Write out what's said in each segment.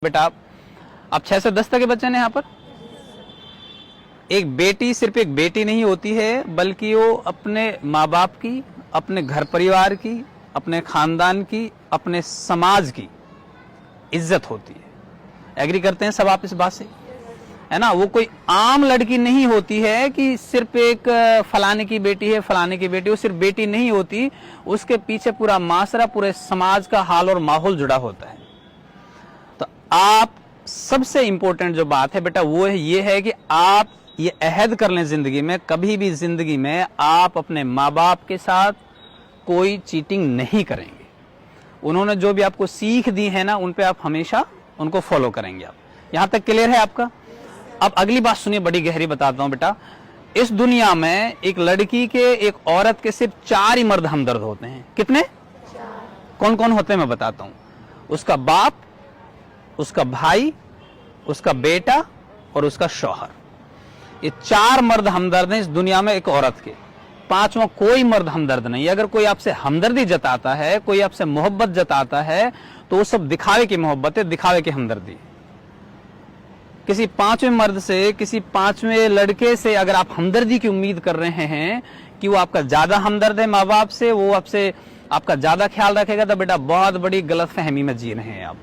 बेटा आप 6 से 10 तक के बच्चे हैं यहाँ पर। एक बेटी सिर्फ एक बेटी नहीं होती है, बल्कि वो अपने माँ बाप की, अपने घर परिवार की, अपने खानदान की, अपने समाज की इज्जत होती है। एग्री करते हैं सब आप इस बात से, है ना। वो कोई आम लड़की नहीं होती है कि सिर्फ एक फलाने की बेटी है, फलाने की बेटी। वो सिर्फ बेटी नहीं होती, उसके पीछे पूरा माशरा, पूरे समाज का हाल और माहौल जुड़ा होता है। तो आप सबसे इंपॉर्टेंट जो बात है बेटा वो है ये है कि आप ये अहद कर लें जिंदगी में, कभी भी जिंदगी में आप अपने माँ बाप के साथ कोई चीटिंग नहीं करेंगे। उन्होंने जो भी आपको सीख दी है ना, उन पे आप हमेशा उनको फॉलो करेंगे। आप यहां तक क्लियर है आपका। अब अगली बात सुनिए, बड़ी गहरी बताता हूं बेटा। इस दुनिया में एक लड़की के, एक औरत के सिर्फ 4 ही मर्द हमदर्द होते हैं। कितने? कौन कौन होते हैं मैं बताता हूं। उसका बाप, उसका भाई, उसका बेटा और उसका शौहर। ये 4 मर्द हमदर्द हैं इस दुनिया में एक औरत के। 5वां कोई मर्द हमदर्द नहीं। अगर कोई आपसे हमदर्दी जताता है, कोई आपसे मोहब्बत जताता है, तो वो सब दिखावे की मोहब्बत है, दिखावे की हमदर्दी। किसी 5वें मर्द से, किसी 5वें लड़के से अगर आप हमदर्दी की उम्मीद कर रहे हैं कि वो आपका ज्यादा हमदर्द है माँ बाप से, वो आपसे आपका ज्यादा ख्याल रखेगा, तो बेटा बहुत बड़ी गलतफहमी में जी रहे हैं आप।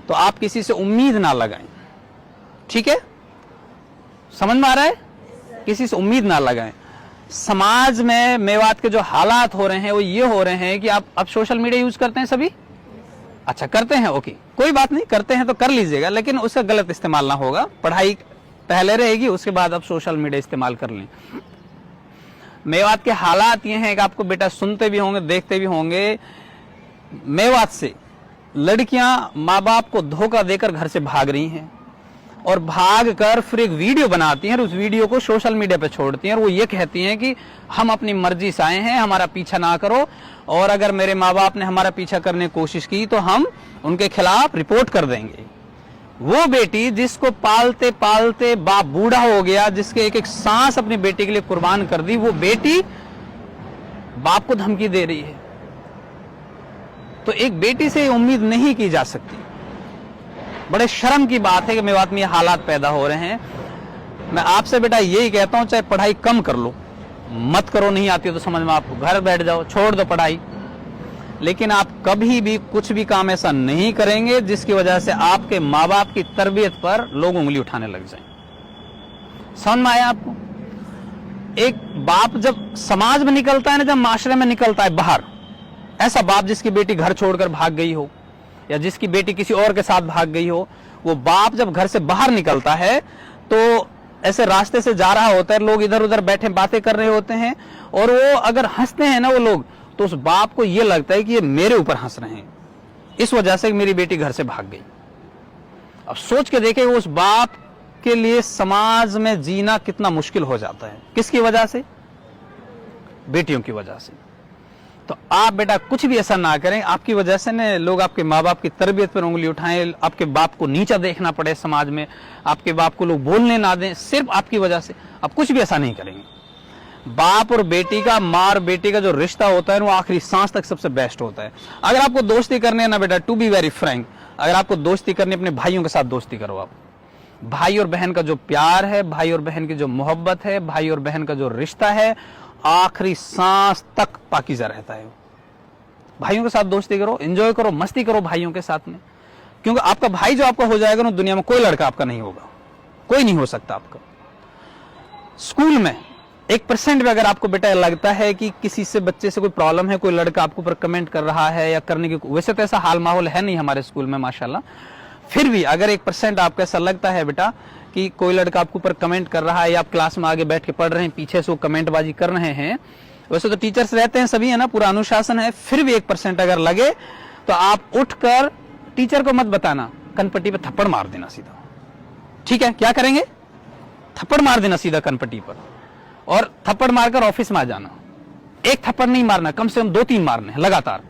तो आप किसी से उम्मीद ना लगाएं, ठीक है? समझ में आ रहा है? किसी से उम्मीद ना लगाएं। समाज में मेवात के जो हालात हो रहे हैं वो ये हो रहे हैं कि आप सोशल मीडिया यूज करते हैं सभी? अच्छा करते हैं, ओके, कोई बात नहीं, करते हैं तो कर लीजिएगा, लेकिन उसका गलत इस्तेमाल ना होगा। पढ़ाई पहले रहेगी, उसके बाद आप सोशल मीडिया इस्तेमाल कर लें। मेवात के हालात ये हैं कि आपको बेटा सुनते भी होंगे, देखते भी होंगे, मेवात से लड़कियां माँ बाप को धोखा देकर घर से भाग रही हैं और भाग कर फिर एक वीडियो बनाती हैं और उस वीडियो को सोशल मीडिया पे छोड़ती हैं और वो ये कहती हैं कि हम अपनी मर्जी से आए हैं, हमारा पीछा ना करो, और अगर मेरे माँ बाप ने हमारा पीछा करने की कोशिश की तो हम उनके खिलाफ रिपोर्ट कर देंगे। वो बेटी जिसको पालते पालते बाप बूढ़ा हो गया, जिसके एक एक सांस अपनी बेटी के लिए कुर्बान कर दी, वो बेटी बाप को धमकी दे रही है। तो एक बेटी से उम्मीद नहीं की जा सकती। बड़े शर्म की बात है कि मेवात में ये हालात पैदा हो रहे हैं। मैं आपसे बेटा यही कहता हूं, चाहे पढ़ाई कम कर लो, मत करो, नहीं आती तो समझ में आप घर बैठ जाओ, छोड़ दो पढ़ाई, लेकिन आप कभी भी कुछ भी काम ऐसा नहीं करेंगे जिसकी वजह से आपके माँ बाप की तरबियत पर लोग उंगली उठाने लग जाएं। समझ में आया आपको? एक बाप जब समाज में निकलता है ना, जब माशरे में निकलता है बाहर, ऐसा बाप जिसकी बेटी घर छोड़कर भाग गई हो या जिसकी बेटी किसी और के साथ भाग गई हो, वो बाप जब घर से बाहर निकलता है तो ऐसे रास्ते से जा रहा होता है, लोग इधर उधर बैठे बातें कर रहे होते हैं, और वो अगर हंसते हैं ना वो लोग, तो उस बाप को ये लगता है कि ये मेरे ऊपर हंस रहे हैं, इस वजह से मेरी बेटी घर से भाग गई। अब सोच के देखे उस बाप के लिए समाज में जीना कितना मुश्किल हो जाता है। किसकी वजह से? बेटियों की वजह से। तो आप बेटा कुछ भी ऐसा ना करें, आपकी वजह से ने लोग आपके माँ बाप की तरबियत पर उंगली उठाएं, आपके बाप को नीचा देखना पड़े समाज में, आपके बाप को लोग बोलने ना दें, सिर्फ आपकी वजह से। आप कुछ भी ऐसा नहीं करेंगे। बाप और बेटी का, माँ और बेटी का जो रिश्ता होता है वो आखिरी सांस तक सबसे बेस्ट होता है। अगर आपको दोस्ती करनी है ना बेटा, टू बी वेरी फ्रैंक, अगर आपको दोस्ती करनी है अपने भाइयों के साथ दोस्ती करो। आप भाई और बहन का जो प्यार है, भाई और बहन की जो मोहब्बत है, भाई और बहन का जो रिश्ता है, आखिरी सांस तक पाकीज़ा रहता है। भाइयों के साथ दोस्ती करो, एंजॉय करो, मस्ती करो भाइयों के साथ में, क्योंकि आपका भाई जो आपका हो जाएगा ना, दुनिया में कोई लड़का आपका नहीं होगा, कोई नहीं हो सकता आपका। स्कूल में 1% भी अगर आपको बेटा लगता है कि किसी से, बच्चे से कोई प्रॉब्लम है, कोई लड़का आपके ऊपर कमेंट कर रहा है या करने की, वैसे तो ऐसा हाल माहौल है नहीं हमारे स्कूल में माशाल्लाह, फिर भी अगर 1% आपको ऐसा लगता है बेटा कि कोई लड़का आपके ऊपर कमेंट कर रहा है, या आप क्लास में आगे बैठ के पढ़ रहे हैं, पीछे से वो कमेंटबाजी कर रहे हैं, वैसे तो टीचर्स रहते हैं सभी, है ना, पूरा अनुशासन है, फिर भी 1% अगर लगे तो आप उठकर टीचर को मत बताना, कनपट्टी पे थप्पड़ मार देना सीधा। ठीक है? क्या करेंगे? थप्पड़ मार देना सीधा कनपट्टी पर, और थप्पड़ मारकर ऑफिस में आ जाना। एक थप्पड़ नहीं मारना, कम से कम 2-3 मारने हैं लगातार।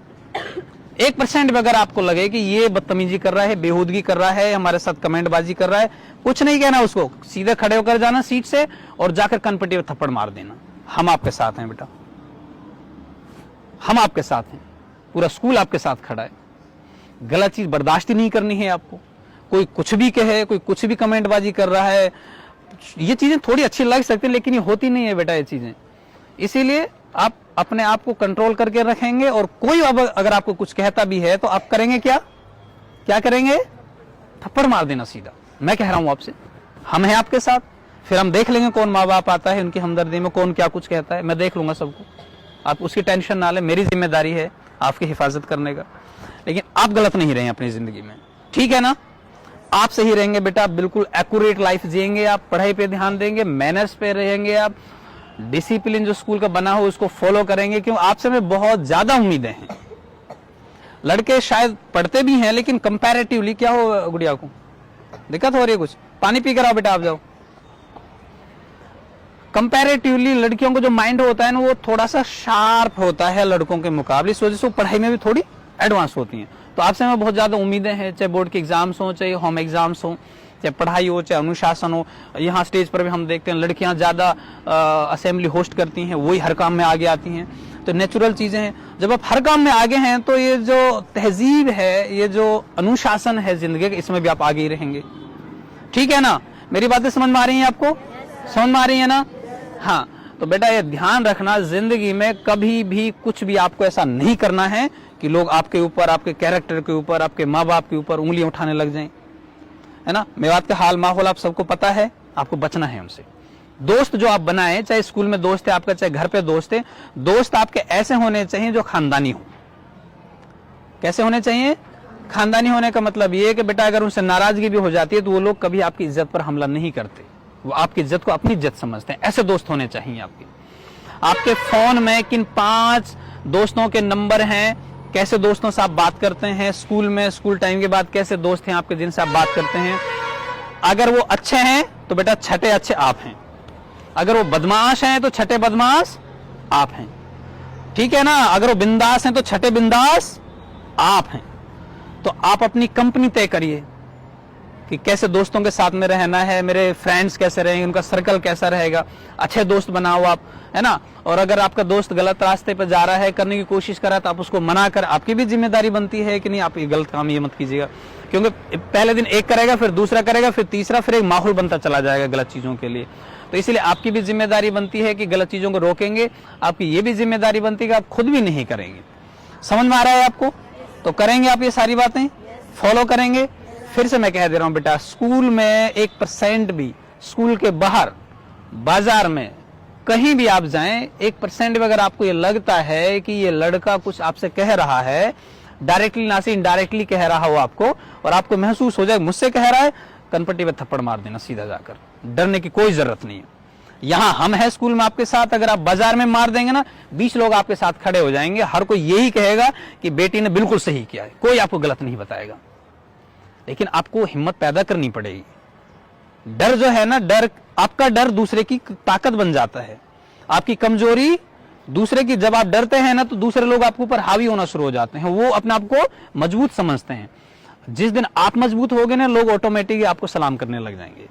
1% भी अगर आपको लगे कि ये बदतमीजी कर रहा है, बेहूदगी कर रहा है, हमारे साथ कमेंटबाजी कर रहा है, कुछ नहीं कहना उसको, सीधे खड़े होकर जाना सीट से और जाकर कनपट्टी पे थप्पड़ मार देना। हम आपके साथ हैं बेटा, हम आपके साथ हैं, पूरा स्कूल आपके साथ खड़ा है। गलत चीज बर्दाश्त ही नहीं करनी है आपको। कोई कुछ भी कहे, कोई कुछ भी कमेंटबाजी कर रहा है, ये चीजें थोड़ी अच्छी लग सकती है लेकिन ये होती नहीं है बेटा ये चीजें। इसीलिए आप अपने आप को कंट्रोल करके रखेंगे, और कोई अगर आपको कुछ कहता भी है तो आप करेंगे क्या, क्या करेंगे, थप्पड़ मार देना सीधा। मैं कह रहा हूं आपसे, हम हैं आपके साथ, फिर हम देख लेंगे कौन माँ बाप आता है, उनकी हमदर्दी में कौन क्या कुछ कहता है, मैं देख लूंगा सबको, आप उसकी टेंशन ना लें, मेरी जिम्मेदारी है आपकी हिफाजत करने का। लेकिन आप गलत नहीं रहे अपनी जिंदगी में, ठीक है ना, आप सही रहेंगे बेटा, बिल्कुल एक्यूरेट लाइफ जिएंगे आप, पढ़ाई पे ध्यान देंगे, मैनर्स पे रहेंगे आप, डिसिप्लिन जो स्कूल का बना हो उसको फॉलो करेंगे, क्यों आपसे में बहुत ज्यादा उम्मीदें हैं। लड़के शायद पढ़ते भी हैं लेकिन कंपैरेटिवली, क्या हो गुड़िया को दिक्कत हो रही है कुछ, पानी पी कर आओ बेटा, आप जाओ। कंपैरेटिवली लड़कियों को जो माइंड होता है ना वो थोड़ा सा शार्प होता है लड़कों के मुकाबले, इस वजह से वो पढ़ाई में भी थोड़ी एडवांस होती हैं। तो आपसे हमें बहुत ज्यादा उम्मीदें हैं, चाहे बोर्ड के एग्जाम्स हो, चाहे होम एग्जाम्स हो, चाहे पढ़ाई हो, चाहे अनुशासन हो। यहाँ स्टेज पर भी हम देखते हैं लड़कियां ज्यादा असेंबली होस्ट करती हैं, वही हर काम में आगे आती हैं, तो नेचुरल चीजें हैं। जब आप हर काम में आगे हैं तो ये जो तहजीब है, ये जो अनुशासन है जिंदगी का, इसमें भी आप आगे ही रहेंगे, ठीक है ना। मेरी बातें समझ में आ रही हैं आपको, समझ में आ रही है ना। हाँ, तो बेटा ये ध्यान रखना, जिंदगी में कभी भी कुछ भी आपको ऐसा नहीं करना है कि लोग आपके ऊपर, आपके कैरेक्टर के ऊपर, आपके माँ बाप के ऊपर उंगलियां उठाने लग जाएं, है ना। मेवात का हाल माहौल आप सबको पता है, आपको बचना है उनसे। दोस्त जो आप बनाए, चाहे स्कूल में दोस्त है आपका, चाहे घर पे दोस्त है, दोस्त आपके ऐसे होने चाहिए जो खानदानी हो। कैसे होने चाहिए, खानदानी होने का मतलब ये है कि बेटा अगर उनसे नाराजगी भी हो जाती है तो वो लोग कभी आपकी इज्जत पर हमला नहीं करते, वो आपकी इज्जत को अपनी इज्जत समझते हैं। ऐसे दोस्त होने चाहिए आपके। आपके फोन में किन 5 दोस्तों के नंबर हैं, कैसे दोस्तों से आप बात करते हैं, स्कूल में, स्कूल टाइम के बाद कैसे दोस्त हैं आपके जिनसे आप बात करते हैं। अगर वो अच्छे हैं तो बेटा छठे अच्छे आप हैं, अगर वो बदमाश हैं तो छठे बदमाश आप हैं, ठीक है ना। अगर वो बिंदास हैं तो छठे बिंदास आप हैं। तो आप अपनी कंपनी तय करिए कि कैसे दोस्तों के साथ में रहना है, मेरे फ्रेंड्स कैसे रहेंगे, उनका सर्कल कैसा रहेगा, अच्छे दोस्त बनाओ आप, है ना। और अगर आपका दोस्त गलत रास्ते पर जा रहा है, करने की कोशिश कर रहा है, तो आप उसको मना कर, आपकी भी जिम्मेदारी बनती है कि नहीं आप ये गलत काम ये मत कीजिएगा, क्योंकि पहले दिन एक करेगा, फिर दूसरा करेगा, फिर तीसरा, फिर एक माहौल बनता चला जाएगा गलत चीजों के लिए। तो इसलिए आपकी भी जिम्मेदारी बनती है कि गलत चीजों को रोकेंगे, आपकी ये भी जिम्मेदारी बनती है कि आप खुद भी नहीं करेंगे। समझ में आ रहा है आपको, तो करेंगे आप ये सारी बातें, फॉलो करेंगे। फिर से मैं कह दे रहा हूं बेटा, स्कूल में 1% भी, स्कूल के बाहर, बाजार में, कहीं भी आप जाएं, 1% भी अगर आपको ये लगता है कि ये लड़का कुछ आपसे कह रहा है, डायरेक्टली ना से इनडायरेक्टली कह रहा हो आपको, और आपको महसूस हो जाए मुझसे कह रहा है, कनपट्टी पे थप्पड़ मार देना सीधा जाकर, डरने की कोई जरूरत नहीं है। यहां हम हैं स्कूल में आपके साथ, अगर आप बाजार में मार देंगे ना, 20 लोग आपके साथ खड़े हो जाएंगे, हर कोई यही कहेगा कि बेटी ने बिल्कुल सही किया है, कोई आपको गलत नहीं बताएगा। लेकिन आपको हिम्मत पैदा करनी पड़ेगी। डर जो है ना, डर, आपका डर दूसरे की ताकत बन जाता है, आपकी कमजोरी दूसरे की। जब आप डरते हैं ना तो दूसरे लोग आपके ऊपर हावी होना शुरू हो जाते हैं, वो अपने आप को मजबूत समझते हैं। जिस दिन आप मजबूत हो गए ना, लोग ऑटोमेटिकली आपको सलाम करने लग जाएंगे।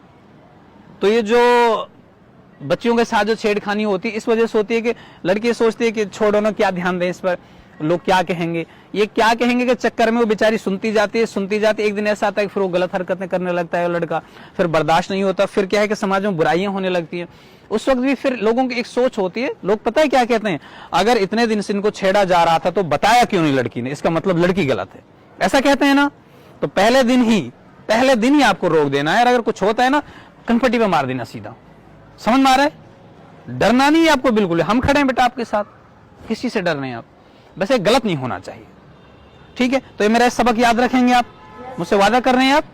तो ये जो बच्चियों के साथ जो छेड़खानी होती है, इस वजह से होती है कि लड़की सोचती है कि छोड़ो ना, क्या ध्यान दें इस पर, लोग क्या कहेंगे, ये क्या कहेंगे के चक्कर में वो बेचारी सुनती जाती है। एक दिन ऐसा आता है कि फिर वो गलत हरकतें करने लगता है, वो लड़का फिर बर्दाश्त नहीं होता, फिर क्या है कि समाज में बुराइयां होने लगती हैं। उस वक्त भी फिर लोगों की एक सोच होती है, लोग पता है क्या कहते हैं, अगर इतने दिन से इनको छेड़ा जा रहा था तो बताया क्यों नहीं लड़की ने, इसका मतलब लड़की गलत है, ऐसा कहते हैं ना। तो पहले दिन ही आपको रोक देना है, और अगर कुछ होता है ना, कनपट्टी पे मार देना सीधा। समझ में आ रहा है, डरना नहीं है आपको बिल्कुल, हम खड़े हैं बेटा आपके साथ, किसी से डर नहीं आप, बस ये गलत नहीं होना चाहिए, ठीक है। तो ये मेरा सबक याद रखेंगे आप, मुझसे वादा कर रहे हैं आप,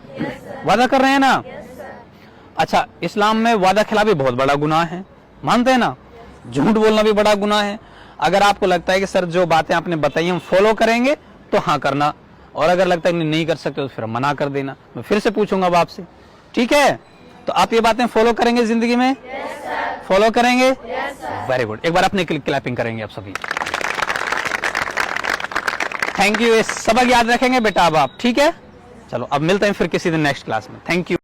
वादा कर रहे हैं ना। अच्छा, इस्लाम में वादा खिलाफी बहुत बड़ा गुनाह है, मानते हैं ना, झूठ बोलना भी बड़ा गुनाह है। अगर आपको लगता है कि सर जो बातें आपने बताई हम फॉलो करेंगे तो हाँ करना, और अगर लगता है नहीं कर सकते तो फिर मना कर देना। मैं फिर से पूछूंगा अब आपसे, ठीक है। तो आप ये बातें फॉलो करेंगे जिंदगी में, फॉलो करेंगे, वेरी गुड। एक बार अपने क्लैपिंग करेंगे आप सभी, थैंक यू। ये सबक याद रखेंगे बेटा अब आप, ठीक है। चलो अब मिलते हैं फिर किसी दिन नेक्स्ट क्लास में, थैंक यू।